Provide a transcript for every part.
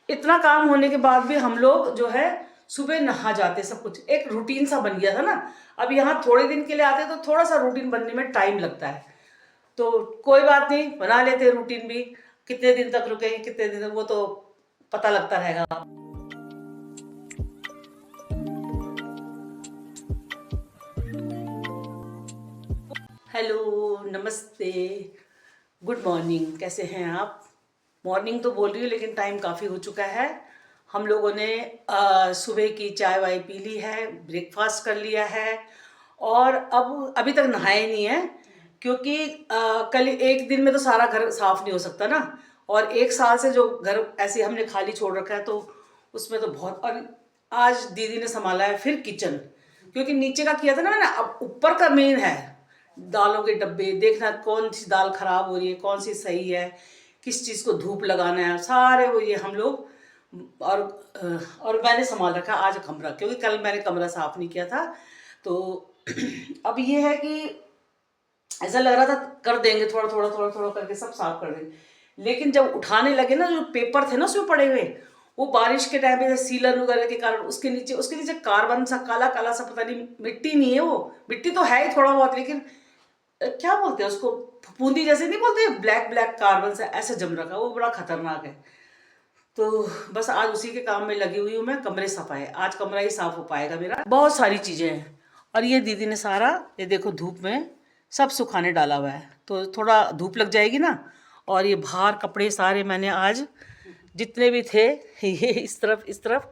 इतना काम होने के बाद भी हम लोग जो है सुबह नहा जाते, सब कुछ एक रूटीन सा बन गया था ना। अब यहाँ थोड़े दिन के लिए आते तो थोड़ा सा रूटीन बनने में टाइम लगता है, तो कोई बात नहीं, बना लेते रूटीन भी। कितने दिन तक रुकेंगे, कितने दिन तक, वो तो पता लगता रहेगा। हेलो, नमस्ते, गुड मॉर्निंग, कैसे हैं आप? मॉर्निंग तो बोल रही हूँ लेकिन टाइम काफ़ी हो चुका है। हम लोगों ने सुबह की चाय वाय पी ली है, ब्रेकफास्ट कर लिया है, और अब अभी तक नहाए नहीं है, क्योंकि कल एक दिन में तो सारा घर साफ नहीं हो सकता ना। और एक साल से जो घर ऐसे हमने खाली छोड़ रखा है, तो उसमें तो बहुत। और आज दीदी ने संभाला है फिर किचन, क्योंकि नीचे का किया था ना मैंने, अब ऊपर का मेन है। दालों के डब्बे देखना, कौन सी दाल खराब हो रही है, कौन सी सही है, किस चीज़ को धूप लगाना है, सारे वो ये हम लोग। और मैंने संभाल रखा आज कमरा, क्योंकि कल मैंने कमरा साफ नहीं किया था। तो अब ये है कि ऐसा लग रहा था कर देंगे, थोड़ा थोड़ा थोड़ा थोड़ा करके सब साफ कर देंगे, लेकिन जब उठाने लगे ना, जो पेपर थे ना उसमें पड़े हुए, वो बारिश के टाइम पे सीलन वगैरह के कारण उसके नीचे कार्बन सा काला काला सा, पता नहीं, मिट्टी नहीं है वो, मिट्टी तो है ही थोड़ा बहुत, लेकिन क्या बोलते हैं उसको, फफूंदी जैसे नहीं बोलते, ब्लैक ब्लैक कार्बन सा ऐसा जम रखा, वो बड़ा खतरनाक है। तो बस आज उसी के काम में लगी हुई हूँ मैं, कमरे सफाई, आज कमरा ही साफ हो पाएगा मेरा। बहुत सारी चीज़ें हैं, और ये दीदी ने सारा, ये देखो धूप में सब सुखाने डाला हुआ है, तो थोड़ा धूप लग जाएगी ना। और ये बाहर कपड़े सारे मैंने आज जितने भी थे ये इस तरफ इस तरफ,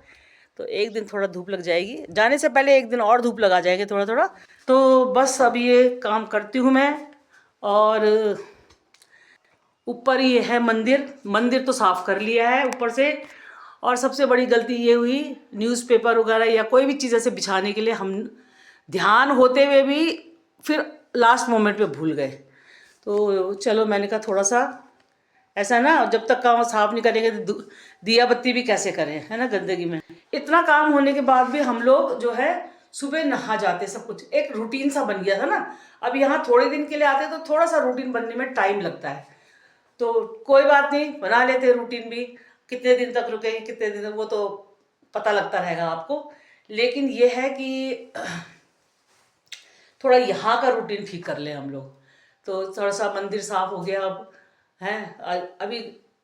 तो एक दिन थोड़ा धूप लग जाएगी, जाने से पहले एक दिन और धूप लगा जाएंगे थोड़ा थोड़ा। तो बस अब ये काम करती हूँ मैं। और ऊपर ये है मंदिर, मंदिर तो साफ कर लिया है ऊपर से। और सबसे बड़ी गलती ये हुई, न्यूज़पेपर वगैरह या कोई भी चीज़ ऐसे बिछाने के लिए हम ध्यान होते हुए भी फिर लास्ट मोमेंट पे भूल गए। तो चलो, मैंने कहा थोड़ा सा ऐसा ना, जब तक काम साफ नहीं करेंगे तो दिया बत्ती भी कैसे करें, है ना, गंदगी में। इतना काम होने के बाद भी हम लोग जो है सुबह नहा जाते, सब कुछ एक रूटीन सा बन गया था ना। अब यहाँ थोड़े दिन के लिए आते तो थोड़ा सा रूटीन बनने में टाइम लगता है, तो कोई बात नहीं, बना लेते रूटीन भी। कितने दिन तक रुकेंगे, कितने दिन तक, वो तो पता लगता रहेगा आपको। लेकिन ये है कि थोड़ा यहाँ का रूटीन ठीक कर ले हम लोग। तो थोड़ा सा मंदिर साफ हो गया अब है, अभी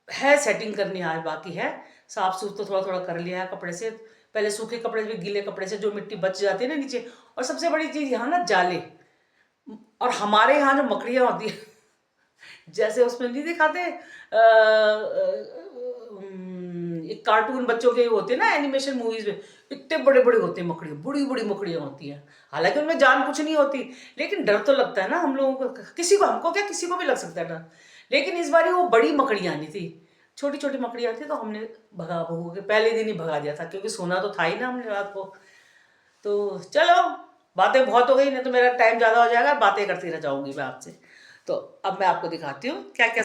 है सेटिंग करनी, आज बाकी है। साफ सूफ तो थोड़ा थोड़ा कर लिया है कपड़े से, पहले सूखे कपड़े से, गीले कपड़े से जो मिट्टी बच जाती है ना नीचे। और सबसे बड़ी चीज़ यहाँ ना जाले, और हमारे यहाँ जो मकड़ियाँ होती है जैसे उसमें नहीं दिखाते, एक कार्टून बच्चों के होते हैं ना एनिमेशन मूवीज में, इतने बड़े बड़े होते हैं मकड़ियाँ, बड़ी बड़ी मकड़ियाँ होती हैं। हालांकि उनमें जान कुछ नहीं होती, लेकिन डर तो लगता है ना हम लोगों को, किसी को, हमको क्या, किसी को भी लग सकता है डर। लेकिन इस बार वो बड़ी मकड़ियाँ आनी थी, छोटी छोटी मकड़ियाँ थी, तो हमने भगा भगो के पहले दिन ही भगा दिया था, क्योंकि सोना तो था ही ना हमने रात को। तो चलो, बातें बहुत हो गई, नहीं तो मेरा टाइम ज़्यादा हो जाएगा, बातें करती रह जाऊंगी मैं आपसे। तो अब मैं आपको दिखाती हूँ क्या क्या।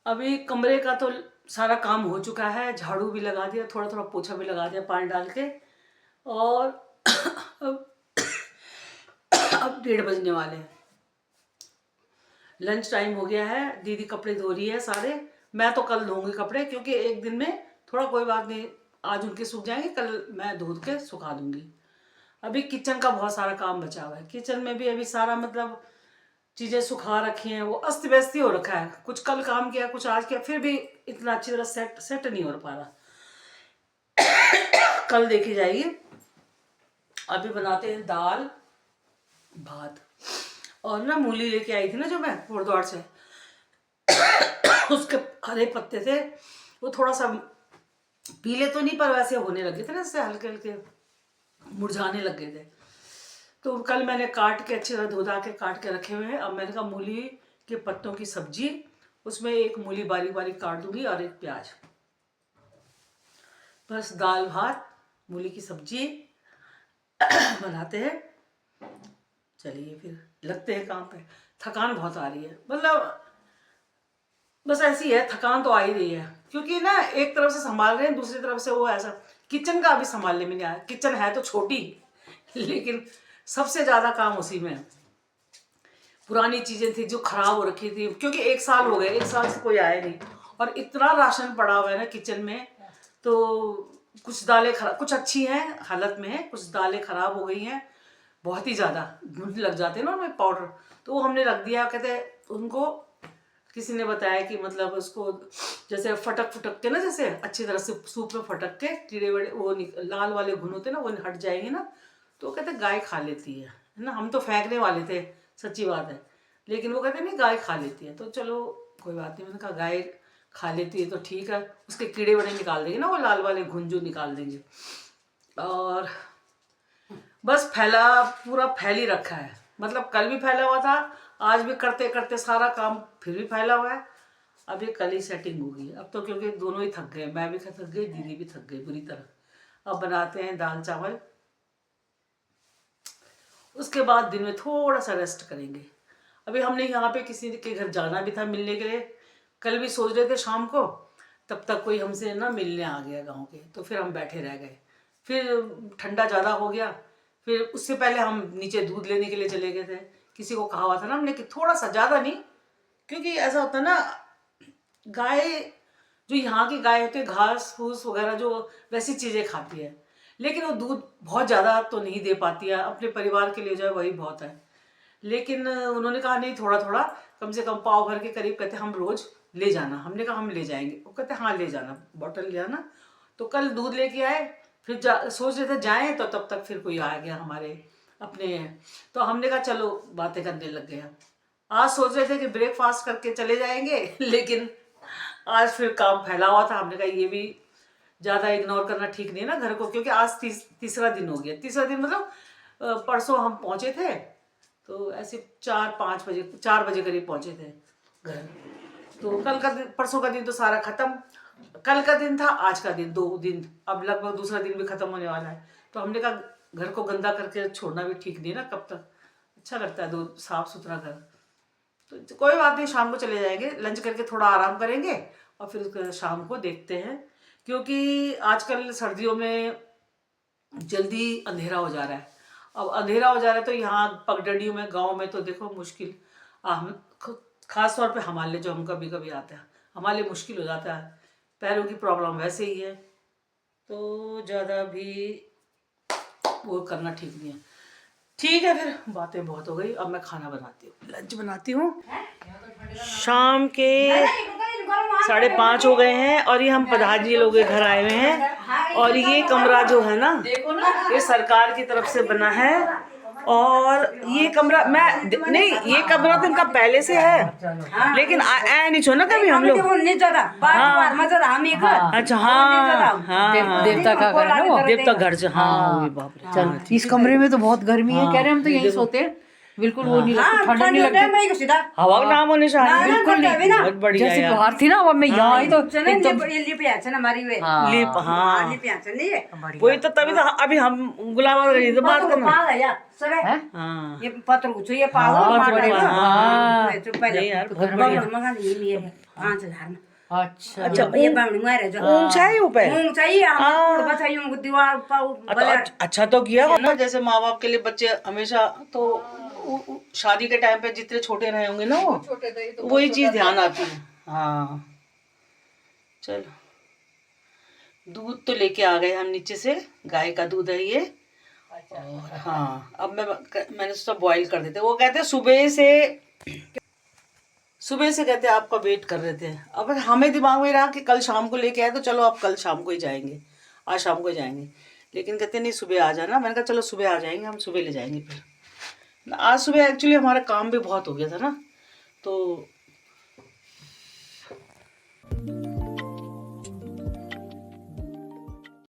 अभी कमरे का तो सारा काम हो चुका है, झाड़ू भी लगा दिया, थोड़ा थोड़ा पोछा भी लगा दिया पानी डाल के। और अब 1:30 बजने वाले हैं, लंच टाइम हो गया है। दीदी कपड़े धो रही है सारे, मैं तो कल धोऊंगी कपड़े, क्योंकि एक दिन में थोड़ा कोई बात नहीं, आज उनके सूख जाएंगे, कल मैं धो के सुखा दूंगी। अभी किचन का बहुत सारा काम बचा हुआ है, किचन में भी अभी सारा मतलब चीज़ें सुखा रखी हैं, वो अस्त व्यस्त ही हो रखा है, कुछ कल काम किया कुछ आज किया, फिर भी इतना अच्छी तरह सेट नहीं हो पा रहा। कल देखी जाएगी। अभी बनाते हैं दाल भात, और ना मूली लेके आई थी ना जो मैं गुरुद्वार से, उसके हरे पत्ते थे, वो थोड़ा सा पीले तो नहीं पर वैसे होने लगे थे ना, जैसे हल्के हल्के मुरझाने लग गए थे। तो कल मैंने काट के अच्छी तरह धो के काट के रखे हुए हैं। अब मैंने कहा मूली के पत्तों की सब्जी, उसमें एक मूली बारीक बारीक काट दूंगी और एक प्याज, बस दाल भात मूली की सब्जी बनाते हैं। चलिए फिर लगते हैं काम पे। थकान बहुत आ रही है, मतलब बस ऐसी है, थकान तो आ ही रही है, क्योंकि ना एक तरफ से संभाल रहे हैं, दूसरी तरफ से वो ऐसा किचन का अभी संभालने में नहीं आया। किचन है तो छोटी, लेकिन सबसे ज्यादा काम उसी में है। पुरानी चीजें थी जो खराब हो रखी थी, क्योंकि 1 साल हो गए, 1 साल से कोई आया नहीं, और इतना राशन पड़ा हुआ है ना किचन में। तो कुछ दालें खराब, कुछ अच्छी हैं हालत में है, कुछ दालें खराब हो गई हैं, बहुत ही ज़्यादा घुन लग जाते हैं ना उनमें पाउडर, तो वो हमने रख दिया। कहते उनको किसी ने बताया कि मतलब उसको जैसे फटक फुटक के ना, जैसे अच्छी तरह से सूप में फटक के कीड़े वड़े वो लाल वाले घुन होते ना वो हट जाएंगे ना, तो कहते गाय खा लेती है ना। हम तो फेंकने वाले थे, सच्ची बात है, लेकिन वो कहते नहीं गाय खा लेती है, तो चलो कोई बात नहीं। मैंने कहा गाय खा लेती है तो ठीक है, उसके कीड़े वड़े निकाल देंगे ना, वो लाल वाले घुन जो निकाल देंगे। और बस पूरा फैल ही रखा है, मतलब कल भी फैला हुआ था, आज भी करते करते सारा काम फिर भी फैला हुआ है। अब ये कल ही सेटिंग होगी अब तो, क्योंकि दोनों ही थक गए, मैं भी थक गई, दीदी भी थक गई बुरी तरह। अब बनाते हैं दाल चावल, उसके बाद दिन में थोड़ा सा रेस्ट करेंगे। अभी हमने यहाँ पे किसी के घर जाना भी था मिलने के लिए, कल भी सोच रहे थे शाम को, तब तक कोई हमसे ना मिलने आ गया गांव के, तो फिर हम बैठे रह गए। फिर ठंडा ज़्यादा हो गया, फिर उससे पहले हम नीचे दूध लेने के लिए चले गए थे। किसी को कहा हुआ था ना हमने कि थोड़ा सा, ज़्यादा नहीं, क्योंकि ऐसा होता है ना, गाय जो यहाँ की गाय होती है घास फूस वगैरह जो वैसी चीज़ें खाती है, लेकिन वो दूध बहुत ज़्यादा तो नहीं दे पाती है, अपने परिवार के लिए जो है वही बहुत है। लेकिन उन्होंने कहा नहीं, थोड़ा थोड़ा कम से कम पाव भर के करीब, कहते हम रोज़ ले जाना। हमने कहा हम ले जाएंगे, वो कहते हाँ ले जाना, बॉटल ले आना। तो कल दूध लेके आए, फिर सोच रहे थे जाएं, तो तब तक फिर कोई आ गया हमारे अपने, तो हमने कहा चलो बातें करने लग गए। आज सोच रहे थे कि ब्रेकफास्ट करके चले जाएंगे, लेकिन आज फिर काम फैला हुआ था। हमने कहा ये भी ज़्यादा इग्नोर करना ठीक नहीं है ना घर को, क्योंकि आज तीसरा दिन हो गया। तीसरा दिन मतलब परसों हम पहुँचे थे, तो ऐसे 4 बजे करीब पहुँचे थे घर। तो कल का दिन, परसों का दिन तो सारा ख़त्म। कल का दिन था, आज का दिन, 2 दिन, अब लगभग दूसरा दिन भी ख़त्म होने वाला है। तो हमने कहा घर को गंदा करके छोड़ना भी ठीक नहीं ना, कब तक अच्छा लगता है साफ सुथरा घर। तो कोई बात नहीं, शाम को चले जाएंगे, लंच करके थोड़ा आराम करेंगे और फिर शाम को देखते हैं, क्योंकि आजकल सर्दियों में जल्दी अंधेरा हो जा रहा है। अब अंधेरा हो जा रहा है तो यहाँ पगडंडियों में, गांव में तो देखो मुश्किल, हम खास तौर पे हमारे लिए, जो हम कभी कभी आते हैं, हमारे लिए मुश्किल हो जाता है। पैरों की प्रॉब्लम वैसे ही है, तो ज़्यादा भी वो करना ठीक नहीं है। ठीक है, फिर बातें बहुत हो गई, अब मैं खाना बनाती हूँ, लंच बनाती हूँ। शाम के 5:30 हो गए हैं और ये हम पधारी लोग के घर आए हुए हैं। और ये कमरा जो है ना, ये सरकार की तरफ से बना है। और ये कमरा नहीं, ये कमरा तो इनका पहले से है, लेकिन आया नहीं छो ना कभी हम लोग। अच्छा, हाँ, देवता का घर है वो, देवता घर से। हाँ, बाप रे। चल, इस कमरे में तो बहुत गर्मी है, कह रहे हम तो यहीं सोते हैं, बिल्कुल वो नहीं लगता, ठंड नहीं लगती, हवा का नाम होने से बिल्कुल नहीं, बहुत बढ़िया जैसे यार। बाहर थी ना, अब मैं यहाँ आई तो एकदम लिप, हाँ वही तो, तभी तो अभी हम गुलाब रही तो बात करना। हाँ ये पत्र कुछ ये पालो नहीं यार, बहुत बढ़िया। अच्छा अच्छा, ऊंग चाहिए ऊपर, अच्छा तो किया ना। जैसे माँ बाप के लिए बच्चे हमेशा तो शादी के टाइम पे जितने छोटे रहे होंगे ना, वो वही चीज ध्यान आती है। हाँ चलो, दूध तो लेके आ गए हम नीचे से, गाय का दूध है ये। और हाँ, अब मैंने सोचा बॉईल कर देते। वो कहते सुबह से कहते आपका वेट कर रहे थे। अब हमें दिमाग में रहा कि कल शाम को लेके आए, तो चलो अब कल शाम को ही जाएंगे, आज शाम को जाएंगे। लेकिन कहते नहीं सुबह आ जाना। मैंने कहा चलो सुबह आ जाएंगे, हम सुबह ले जाएंगे। फिर आज सुबह एक्चुअली हमारा काम भी बहुत हो गया था ना, तो